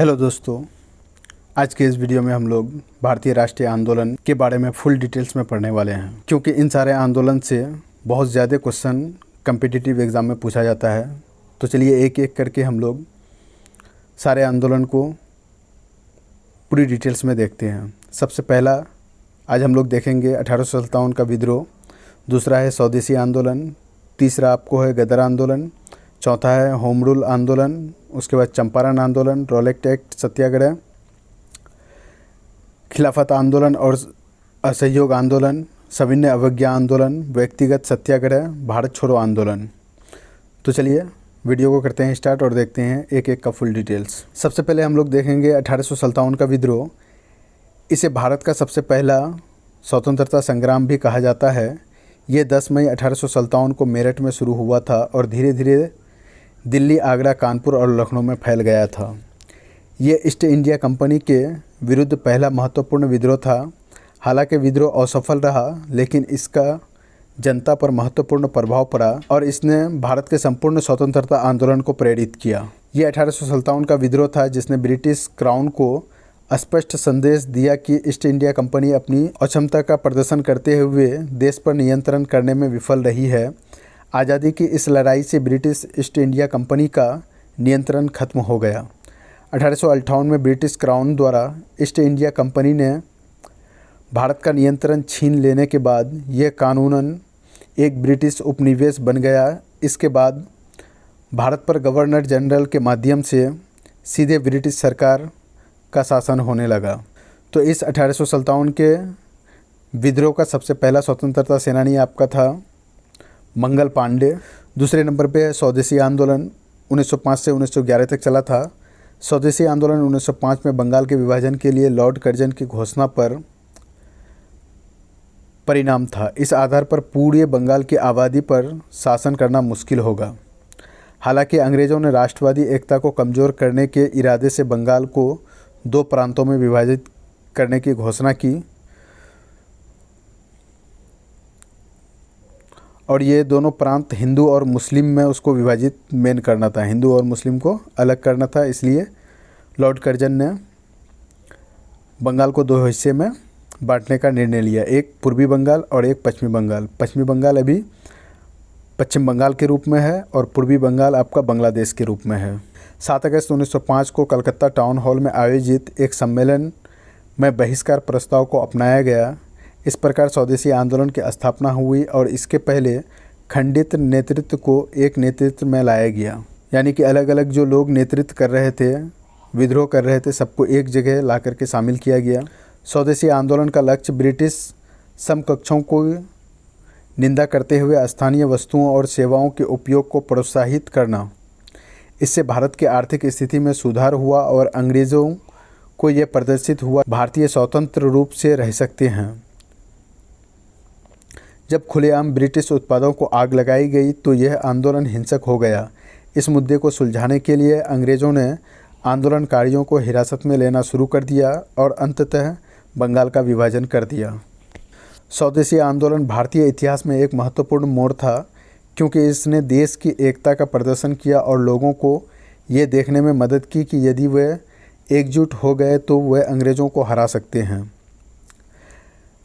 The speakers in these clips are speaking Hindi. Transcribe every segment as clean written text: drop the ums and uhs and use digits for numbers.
हेलो दोस्तों, आज के इस वीडियो में हम लोग भारतीय राष्ट्रीय आंदोलन के बारे में फुल डिटेल्स में पढ़ने वाले हैं, क्योंकि इन सारे आंदोलन से बहुत ज़्यादा क्वेश्चन कम्पिटिटिव एग्ज़ाम में पूछा जाता है। तो चलिए एक एक करके हम लोग सारे आंदोलन को पूरी डिटेल्स में देखते हैं। सबसे पहला आज हम लोग देखेंगे 1857 का विद्रोह, दूसरा है स्वदेशी आंदोलन, तीसरा आपको है गदर आंदोलन, चौथा है होम रूल आंदोलन, उसके बाद चंपारण आंदोलन, रॉलेट एक्ट सत्याग्रह, खिलाफत आंदोलन और असहयोग आंदोलन, सविनय अवज्ञा आंदोलन, व्यक्तिगत सत्याग्रह, भारत छोड़ो आंदोलन। तो चलिए वीडियो को करते हैं स्टार्ट और देखते हैं एक एक का फुल डिटेल्स। सबसे पहले हम लोग देखेंगे 1857 का विद्रोह। इसे भारत का सबसे पहला स्वतंत्रता संग्राम भी कहा जाता है। ये 10 मई 1857 को मेरठ में शुरू हुआ था और धीरे धीरे दिल्ली, आगरा, कानपुर और लखनऊ में फैल गया था। ये ईस्ट इंडिया कंपनी के विरुद्ध पहला महत्वपूर्ण विद्रोह था। हालांकि विद्रोह असफल रहा, लेकिन इसका जनता पर महत्वपूर्ण प्रभाव पड़ा और इसने भारत के संपूर्ण स्वतंत्रता आंदोलन को प्रेरित किया। ये 1857 का विद्रोह था जिसने ब्रिटिश क्राउन को स्पष्ट संदेश दिया कि ईस्ट इंडिया कंपनी अपनी अक्षमता का प्रदर्शन करते हुए देश पर नियंत्रण करने में विफल रही है। आज़ादी की इस लड़ाई से ब्रिटिश ईस्ट इंडिया कंपनी का नियंत्रण खत्म हो गया। 1858 में ब्रिटिश क्राउन द्वारा ईस्ट इंडिया कंपनी ने भारत का नियंत्रण छीन लेने के बाद यह कानूनन एक ब्रिटिश उपनिवेश बन गया। इसके बाद भारत पर गवर्नर जनरल के माध्यम से सीधे ब्रिटिश सरकार का शासन होने लगा। तो इस 1857 के विद्रोह का सबसे पहला स्वतंत्रता सेनानी आपका था मंगल पांडे। दूसरे नंबर पे है स्वदेशी आंदोलन, 1905 से 1911 तक चला था। स्वदेशी आंदोलन 1905 में बंगाल के विभाजन के लिए लॉर्ड कर्जन की घोषणा पर परिणाम था। इस आधार पर पूरे बंगाल की आबादी पर शासन करना मुश्किल होगा। हालांकि अंग्रेज़ों ने राष्ट्रवादी एकता को कमज़ोर करने के इरादे से बंगाल को 2 प्रांतों में विभाजित करने की घोषणा की और ये दोनों प्रांत हिंदू और मुस्लिम में उसको विभाजित मेन करना था, हिंदू और मुस्लिम को अलग करना था। इसलिए लॉर्ड कर्जन ने बंगाल को 2 हिस्से में बांटने का निर्णय लिया, एक पूर्वी बंगाल और एक पश्चिमी बंगाल। पश्चिमी बंगाल अभी पश्चिम बंगाल के रूप में है और पूर्वी बंगाल आपका बांग्लादेश के रूप में है। 7 अगस्त 1905 को कलकत्ता टाउन हॉल में आयोजित एक सम्मेलन में बहिष्कार प्रस्ताव को अपनाया गया। इस प्रकार स्वदेशी आंदोलन की स्थापना हुई और इसके पहले खंडित नेतृत्व को एक नेतृत्व में लाया गया, यानी कि अलग अलग जो लोग नेतृत्व कर रहे थे, विद्रोह कर रहे थे, सबको एक जगह ला करके शामिल किया गया। स्वदेशी आंदोलन का लक्ष्य ब्रिटिश समकक्षों को निंदा करते हुए स्थानीय वस्तुओं और सेवाओं के उपयोग को प्रोत्साहित करना। इससे भारत की आर्थिक स्थिति में सुधार हुआ और अंग्रेज़ों को यह प्रदर्शित हुआ भारतीय स्वतंत्र रूप से रह सकते हैं। जब खुलेआम ब्रिटिश उत्पादों को आग लगाई गई तो यह आंदोलन हिंसक हो गया। इस मुद्दे को सुलझाने के लिए अंग्रेज़ों ने आंदोलनकारियों को हिरासत में लेना शुरू कर दिया और अंततः बंगाल का विभाजन कर दिया। स्वदेशी आंदोलन भारतीय इतिहास में एक महत्वपूर्ण मोड़ था, क्योंकि इसने देश की एकता का प्रदर्शन किया और लोगों को ये देखने में मदद की कि यदि वे एकजुट हो गए तो वे अंग्रेज़ों को हरा सकते हैं।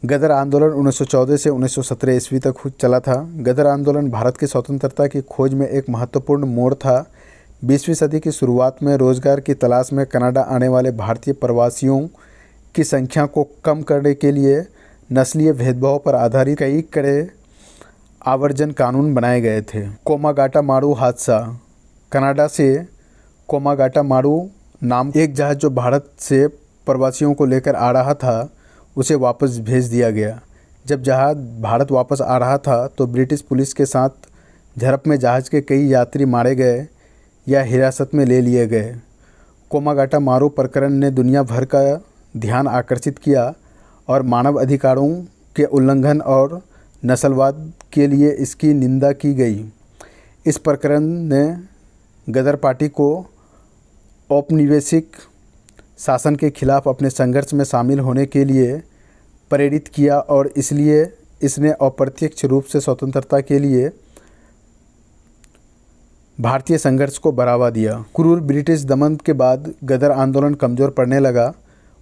गदर आंदोलन 1914 से 1917 ईस्वी तक चला था। गदर आंदोलन भारत की स्वतंत्रता की खोज में एक महत्वपूर्ण मोड़ था। 20वीं सदी की शुरुआत में रोजगार की तलाश में कनाडा आने वाले भारतीय प्रवासियों की संख्या को कम करने के लिए नस्लीय भेदभाव पर आधारित कई कड़े आवर्जन कानून बनाए गए थे। कोमागाटामारू हादसा। कनाडा से कोमागाटामारू नाम एक जहाज़ जो भारत से प्रवासियों को लेकर आ रहा था उसे वापस भेज दिया गया। जब जहाज़ भारत वापस आ रहा था तो ब्रिटिश पुलिस के साथ झड़प में जहाज़ के कई यात्री मारे गए या हिरासत में ले लिए गए। कोमागाटामारू प्रकरण ने दुनिया भर का ध्यान आकर्षित किया और मानव अधिकारों के उल्लंघन और नस्लवाद के लिए इसकी निंदा की गई। इस प्रकरण ने गदर पार्टी को औपनिवेशिक शासन के खिलाफ अपने संघर्ष में शामिल होने के लिए प्रेरित किया और इसलिए इसने अप्रत्यक्ष रूप से स्वतंत्रता के लिए भारतीय संघर्ष को बढ़ावा दिया। क्रूर ब्रिटिश दमन के बाद गदर आंदोलन कमज़ोर पड़ने लगा।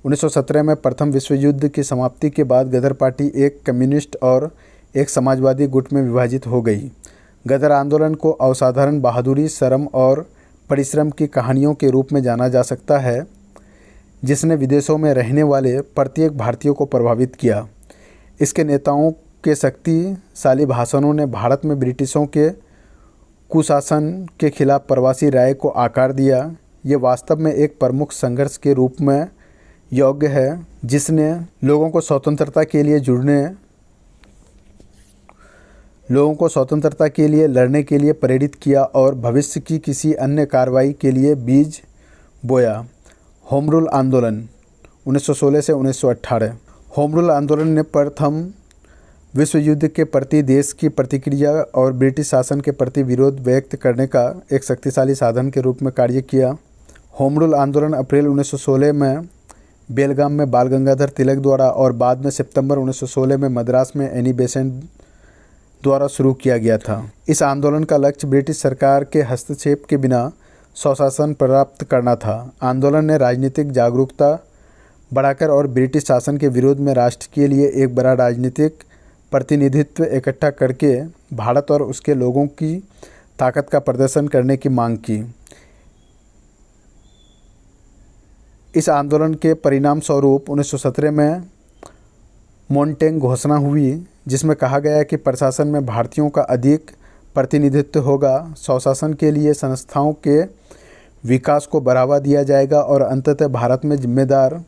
1917 में प्रथम विश्व युद्ध की समाप्ति के बाद गदर पार्टी एक कम्युनिस्ट और एक समाजवादी गुट में विभाजित हो गई। गदर आंदोलन को असाधारण बहादुरी, शर्म और परिश्रम की कहानियों के रूप में जाना जा सकता है, जिसने विदेशों में रहने वाले प्रत्येक भारतीयों को प्रभावित किया। इसके नेताओं के शक्तिशाली भाषणों ने भारत में ब्रिटिशों के कुशासन के खिलाफ प्रवासी राय को आकार दिया। ये वास्तव में एक प्रमुख संघर्ष के रूप में योग्य है, जिसने लोगों को स्वतंत्रता के लिए लड़ने के लिए प्रेरित किया और भविष्य की किसी अन्य कार्रवाई के लिए बीज बोया। होम रूल आंदोलन 1916 से 1918। होम रूल आंदोलन ने प्रथम विश्व युद्ध के प्रति देश की प्रतिक्रिया और ब्रिटिश शासन के प्रति विरोध व्यक्त करने का एक शक्तिशाली साधन के रूप में कार्य किया। होम रूल आंदोलन अप्रैल 1916 में बेलगाम में बाल गंगाधर तिलक द्वारा और बाद में सितंबर 1916 में मद्रास में एनी बेसेंट द्वारा शुरू किया गया था। इस आंदोलन का लक्ष्य ब्रिटिश सरकार के हस्तक्षेप के बिना स्वशासन प्राप्त करना था। आंदोलन ने राजनीतिक जागरूकता बढ़ाकर और ब्रिटिश शासन के विरोध में राष्ट्र के लिए एक बड़ा राजनीतिक प्रतिनिधित्व इकट्ठा करके भारत और उसके लोगों की ताकत का प्रदर्शन करने की मांग की। इस आंदोलन के परिणाम स्वरूप 1917 में मोंटेग घोषणा हुई, जिसमें कहा गया कि प्रशासन में भारतीयों का अधिक प्रतिनिधित्व होगा, स्वशासन के लिए संस्थाओं के विकास को बढ़ावा दिया जाएगा और अंततः भारत में जिम्मेदार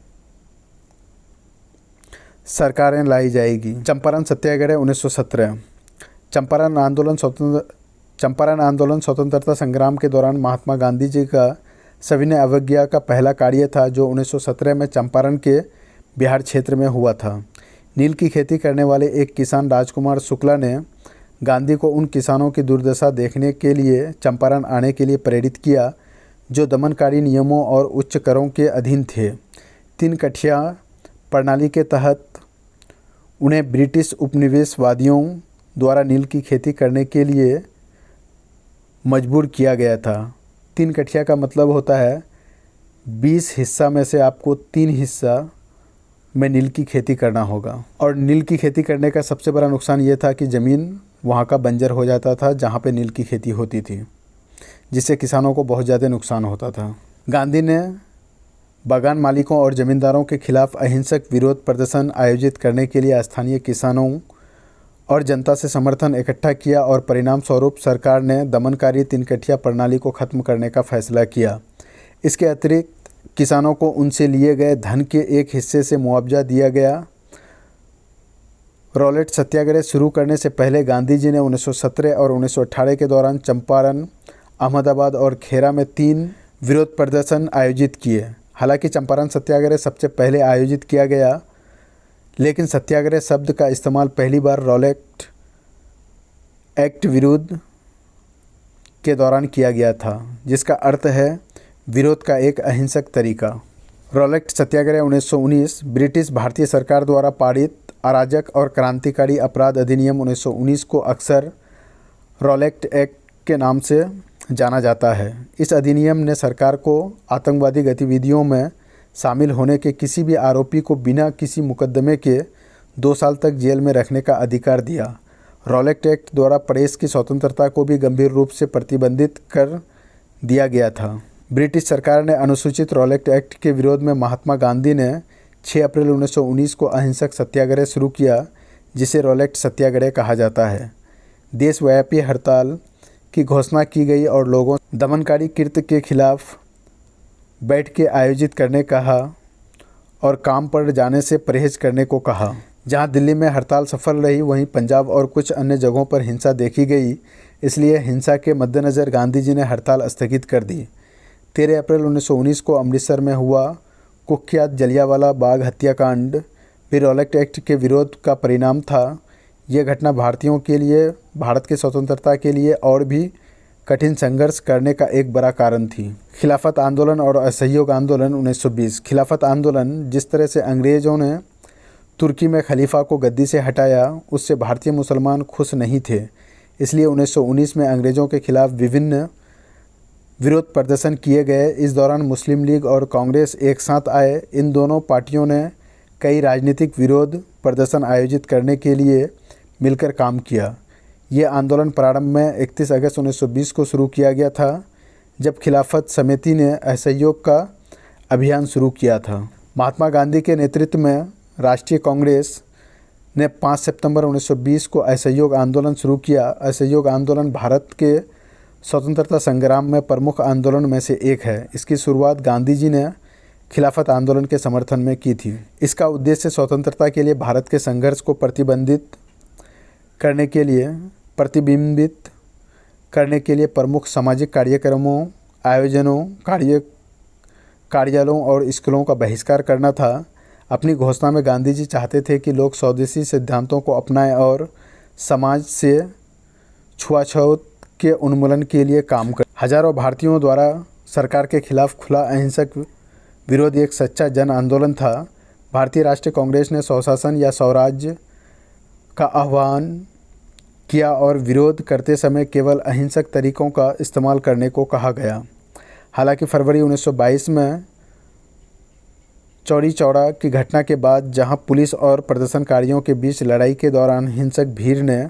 सरकारें लाई जाएगी। चंपारण सत्याग्रह 1917। चंपारण आंदोलन स्वतंत्रता संग्राम के दौरान महात्मा गांधी जी का सविनय अवज्ञा का पहला कार्य था, जो 1917 में चंपारण के बिहार क्षेत्र में हुआ था। नील की खेती करने वाले एक किसान राजकुमार शुक्ला ने गांधी को उन किसानों की दुर्दशा देखने के लिए चंपारण आने के लिए प्रेरित किया, जो दमनकारी नियमों और उच्च करों के अधीन थे। 3 कठिया प्रणाली के तहत उन्हें ब्रिटिश उपनिवेशवादियों द्वारा नील की खेती करने के लिए मजबूर किया गया था। 3 कठिया का मतलब होता है 20 हिस्सा में से आपको 3 हिस्सा में नील की खेती करना होगा। और नील की खेती करने का सबसे बड़ा नुकसान ये था कि ज़मीन वहाँ का बंजर हो जाता था जहाँ पे नील की खेती होती थी, जिससे किसानों को बहुत ज़्यादा नुकसान होता था। गांधी ने बागान मालिकों और ज़मींदारों के खिलाफ अहिंसक विरोध प्रदर्शन आयोजित करने के लिए स्थानीय किसानों और जनता से समर्थन इकट्ठा किया और परिणाम स्वरूप सरकार ने दमनकारी 3 कठिया प्रणाली को ख़त्म करने का फैसला किया। इसके अतिरिक्त किसानों को उनसे लिए गए धन के एक हिस्से से मुआवजा दिया गया। रॉलेट सत्याग्रह शुरू करने से पहले गांधी जी ने 1917 और 1918 के दौरान चंपारण, अहमदाबाद और खेरा में 3 विरोध प्रदर्शन आयोजित किए। हालांकि चंपारण सत्याग्रह सबसे पहले आयोजित किया गया, लेकिन सत्याग्रह शब्द का इस्तेमाल पहली बार रॉलेट एक्ट विरोध के दौरान किया गया था, जिसका अर्थ है विरोध का एक अहिंसक तरीका। रॉलेट सत्याग्रह 1919 ब्रिटिश भारतीय सरकार द्वारा पारित अराजक और क्रांतिकारी अपराध अधिनियम 1919 को अक्सर रॉलेट एक्ट के नाम से जाना जाता है। इस अधिनियम ने सरकार को आतंकवादी गतिविधियों में शामिल होने के किसी भी आरोपी को बिना किसी मुकदमे के 2 साल तक जेल में रखने का अधिकार दिया। रॉलेट एक्ट द्वारा प्रेस की स्वतंत्रता को भी गंभीर रूप से प्रतिबंधित कर दिया गया था। ब्रिटिश सरकार ने अनुसूचित रॉलेट एक्ट के विरोध में महात्मा गांधी ने 6 अप्रैल 1919 को अहिंसक सत्याग्रह शुरू किया, जिसे रॉलेट सत्याग्रह कहा जाता है। देशव्यापी हड़ताल की घोषणा की गई और लोगों दमनकारी कृत्य के खिलाफ बैठ के आयोजित करने कहा और काम पर जाने से परहेज करने को कहा। जहां दिल्ली में हड़ताल सफल रही, वहीं पंजाब और कुछ अन्य जगहों पर हिंसा देखी गई। इसलिए हिंसा के मद्देनज़र गांधी जी ने हड़ताल स्थगित कर दी। 13 अप्रैल 1919 को अमृतसर में हुआ कुख्यात जलियांवाला बाग हत्याकांड भी रॉलेट एक्ट के विरोध का परिणाम था। यह घटना भारतीयों के लिए भारत की स्वतंत्रता के लिए और भी कठिन संघर्ष करने का एक बड़ा कारण थी। खिलाफत आंदोलन और असहयोग आंदोलन 1920। खिलाफत आंदोलन, जिस तरह से अंग्रेज़ों ने तुर्की में खलीफा को गद्दी से हटाया, उससे भारतीय मुसलमान खुश नहीं थे। इसलिए 1919 में अंग्रेज़ों के खिलाफ विभिन्न विरोध प्रदर्शन किए गए। इस दौरान मुस्लिम लीग और कांग्रेस एक साथ आए। इन दोनों पार्टियों ने कई राजनीतिक विरोध प्रदर्शन आयोजित करने के लिए मिलकर काम किया। ये आंदोलन प्रारंभ में 31 अगस्त 1920 को शुरू किया गया था, जब खिलाफत समिति ने असहयोग का अभियान शुरू किया था। महात्मा गांधी के नेतृत्व में राष्ट्रीय कांग्रेस ने 5 सितंबर 1920 को असहयोग आंदोलन शुरू किया। असहयोग आंदोलन भारत के स्वतंत्रता संग्राम में प्रमुख आंदोलन में से एक है। इसकी शुरुआत गांधी जी ने खिलाफत आंदोलन के समर्थन में की थी। इसका उद्देश्य स्वतंत्रता के लिए भारत के संघर्ष को प्रतिबिंबित करने के लिए प्रमुख सामाजिक कार्यक्रमों, आयोजनों, कार्यालयों और स्कूलों का बहिष्कार करना था। अपनी घोषणा में गांधी जी चाहते थे कि लोग स्वदेशी सिद्धांतों को अपनाएं और समाज से छुआछूत के उन्मूलन के लिए काम करें। हजारों भारतीयों द्वारा सरकार के खिलाफ खुला अहिंसक विरोध एक सच्चा जन आंदोलन था। भारतीय राष्ट्रीय कांग्रेस ने स्वशासन या स्वराज्य का आह्वान किया और विरोध करते समय केवल अहिंसक तरीकों का इस्तेमाल करने को कहा गया। हालांकि फरवरी 1922 में चौरी चौरा की घटना के बाद, जहां पुलिस और प्रदर्शनकारियों के बीच लड़ाई के दौरान हिंसक भीड़ ने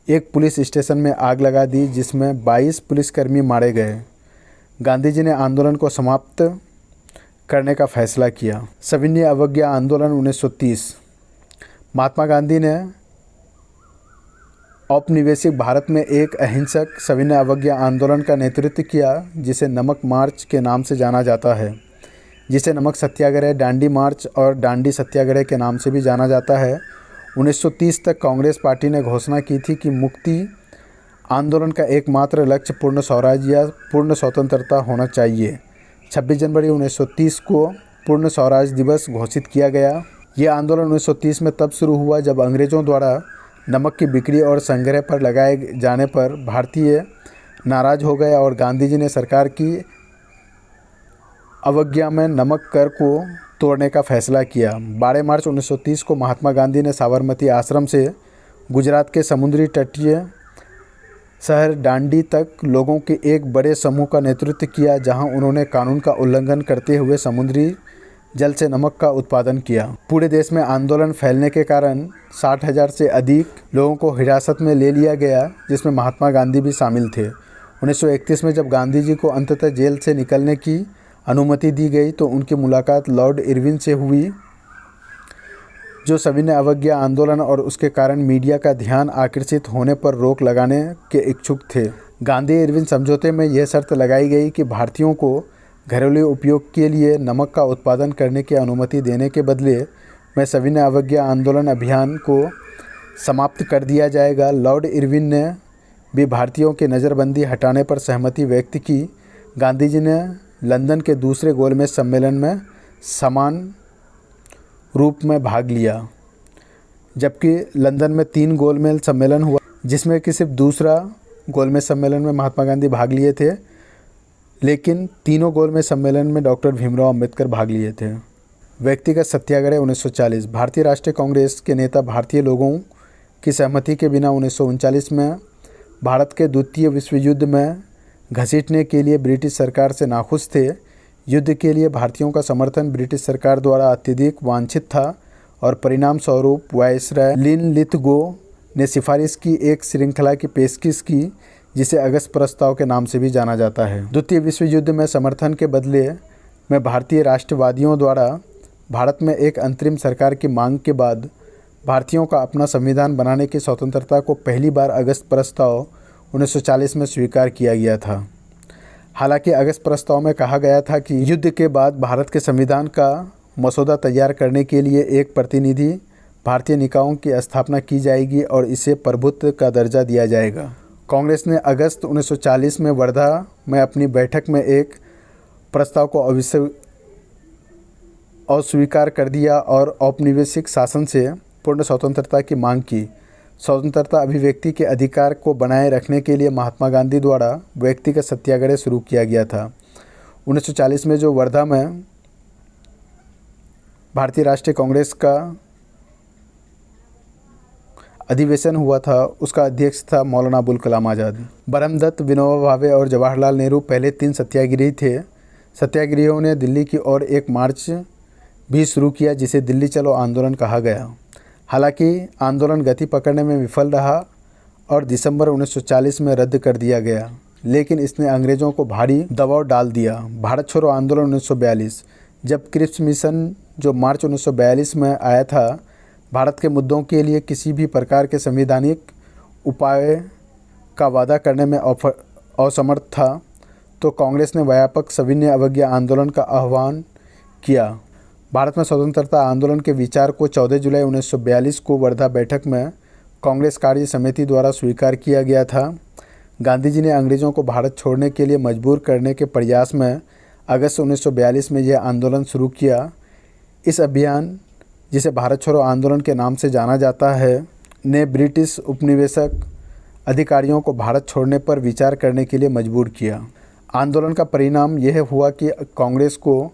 एक पुलिस स्टेशन में आग लगा दी, जिसमें 22 पुलिसकर्मी मारे गए, गांधी जी ने आंदोलन को समाप्त करने का फैसला किया। सविनय अवज्ञा आंदोलन 1930। महात्मा गांधी ने औपनिवेशिक भारत में एक अहिंसक सविनय अवज्ञा आंदोलन का नेतृत्व किया, जिसे नमक मार्च के नाम से जाना जाता है, जिसे नमक सत्याग्रह, डांडी मार्च और डांडी सत्याग्रह के नाम से भी जाना जाता है। 1930 तक कांग्रेस पार्टी ने घोषणा की थी कि मुक्ति आंदोलन का एकमात्र लक्ष्य पूर्ण स्वराज या पूर्ण स्वतंत्रता होना चाहिए। 26 जनवरी 1930 को पूर्ण स्वराज दिवस घोषित किया गया। यह आंदोलन 1930 में तब शुरू हुआ जब अंग्रेज़ों द्वारा नमक की बिक्री और संग्रह पर लगाए जाने पर भारतीय नाराज़ हो गए और गांधी जी ने सरकार की अवज्ञा में नमक कर को तोड़ने का फैसला किया। 12 मार्च 1930 को महात्मा गांधी ने साबरमती आश्रम से गुजरात के समुद्री तटीय शहर दांडी तक लोगों के एक बड़े समूह का नेतृत्व किया, जहां उन्होंने कानून का उल्लंघन करते हुए समुद्री जल से नमक का उत्पादन किया। पूरे देश में आंदोलन फैलने के कारण 60,000 से अधिक लोगों को हिरासत में ले लिया गया, जिसमें महात्मा गांधी भी शामिल थे। 1931 में जब गांधी जी को अंततः जेल से निकलने की अनुमति दी गई तो उनकी मुलाकात लॉर्ड इरविन से हुई, जो सविनय अवज्ञा आंदोलन और उसके कारण मीडिया का ध्यान आकर्षित होने पर रोक लगाने के इच्छुक थे। गांधी इरविन समझौते में यह शर्त लगाई गई कि भारतीयों को घरेलू उपयोग के लिए नमक का उत्पादन करने की अनुमति देने के बदले में सविनय अवज्ञा आंदोलन अभियान को समाप्त कर दिया जाएगा। लॉर्ड इरविन ने भी भारतीयों की नज़रबंदी हटाने पर सहमति व्यक्त की। गांधी जी ने लंदन के दूसरे गोलमेज सम्मेलन में समान रूप में भाग लिया, जबकि लंदन में 3 गोलमेज सम्मेलन हुआ, जिसमें कि सिर्फ दूसरा गोलमेज सम्मेलन में महात्मा गांधी भाग लिए थे, लेकिन तीनों गोलमेज सम्मेलन में डॉक्टर भीमराव अंबेडकर भाग लिए थे। व्यक्तिगत सत्याग्रह 1940। भारतीय राष्ट्रीय कांग्रेस के नेता भारतीय लोगों की सहमति के बिना 1939 में भारत के द्वितीय विश्व युद्ध में घसीटने के लिए ब्रिटिश सरकार से नाखुश थे। युद्ध के लिए भारतीयों का समर्थन ब्रिटिश सरकार द्वारा अत्यधिक वांछित था और परिणाम स्वरूप वायसराय लिनलिथगो ने सिफारिश की एक श्रृंखला की पेशकश की, जिसे अगस्त प्रस्ताव के नाम से भी जाना जाता है। द्वितीय विश्व युद्ध में समर्थन के बदले में भारतीय राष्ट्रवादियों द्वारा भारत में एक अंतरिम सरकार की मांग के बाद भारतीयों का अपना संविधान बनाने की स्वतंत्रता को पहली बार अगस्त प्रस्ताव 1940 में स्वीकार किया गया था। हालांकि अगस्त प्रस्ताव में कहा गया था कि युद्ध के बाद भारत के संविधान का मसौदा तैयार करने के लिए एक प्रतिनिधि भारतीय निकायों की स्थापना की जाएगी और इसे प्रभुत्व का दर्जा दिया जाएगा। कांग्रेस ने अगस्त 1940 में वर्धा में अपनी बैठक में एक प्रस्ताव को अस्वीकार कर दिया और औपनिवेशिक शासन से पूर्ण स्वतंत्रता की मांग की। स्वतंत्रता अभिव्यक्ति के अधिकार को बनाए रखने के लिए महात्मा गांधी द्वारा व्यक्तिगत सत्याग्रह शुरू किया गया था। 1940 में जो वर्धा में भारतीय राष्ट्रीय कांग्रेस का अधिवेशन हुआ था उसका अध्यक्ष था मौलाना अबुल कलाम आज़ाद। ब्रह्मदत्त, विनोबा भावे और जवाहरलाल नेहरू पहले 3 सत्याग्रही थे। सत्याग्रहियों ने दिल्ली की ओर एक मार्च भी शुरू किया जिसे दिल्ली चलो आंदोलन कहा गया। हालांकि आंदोलन गति पकड़ने में विफल रहा और दिसंबर 1940 में रद्द कर दिया गया, लेकिन इसने अंग्रेज़ों को भारी दबाव डाल दिया। भारत छोड़ो आंदोलन 1942, जब क्रिप्स मिशन जो मार्च 1942 में आया था, भारत के मुद्दों के लिए किसी भी प्रकार के संवैधानिक उपाय का वादा करने में असमर्थ था, तो कांग्रेस ने व्यापक सविनय अवज्ञा आंदोलन का आह्वान किया। भारत में स्वतंत्रता आंदोलन के विचार को 14 जुलाई 1942 को वर्धा बैठक में कांग्रेस कार्य समिति द्वारा स्वीकार किया गया था। गांधी जी ने अंग्रेज़ों को भारत छोड़ने के लिए मजबूर करने के प्रयास में अगस्त 1942 में यह आंदोलन शुरू किया। इस अभियान, जिसे भारत छोड़ो आंदोलन के नाम से जाना जाता है, ने ब्रिटिश उपनिवेशक अधिकारियों को भारत छोड़ने पर विचार करने के लिए मजबूर किया। आंदोलन का परिणाम यह हुआ कि कांग्रेस को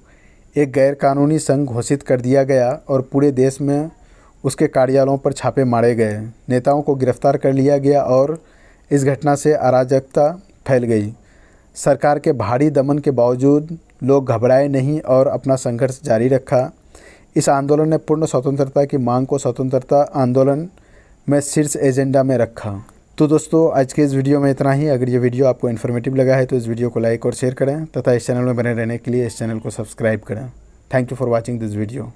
एक गैरकानूनी संघ घोषित कर दिया गया और पूरे देश में उसके कार्यालयों पर छापे मारे गए, नेताओं को गिरफ्तार कर लिया गया और इस घटना से अराजकता फैल गई। सरकार के भारी दमन के बावजूद लोग घबराए नहीं और अपना संघर्ष जारी रखा। इस आंदोलन ने पूर्ण स्वतंत्रता की मांग को स्वतंत्रता आंदोलन में शीर्ष एजेंडा में रखा। तो दोस्तों, आज के इस वीडियो में इतना ही। अगर ये वीडियो आपको इन्फॉर्मेटिव लगा है तो इस वीडियो को लाइक और शेयर करें तथा इस चैनल में बने रहने के लिए इस चैनल को सब्सक्राइब करें। Thank you for watching this video.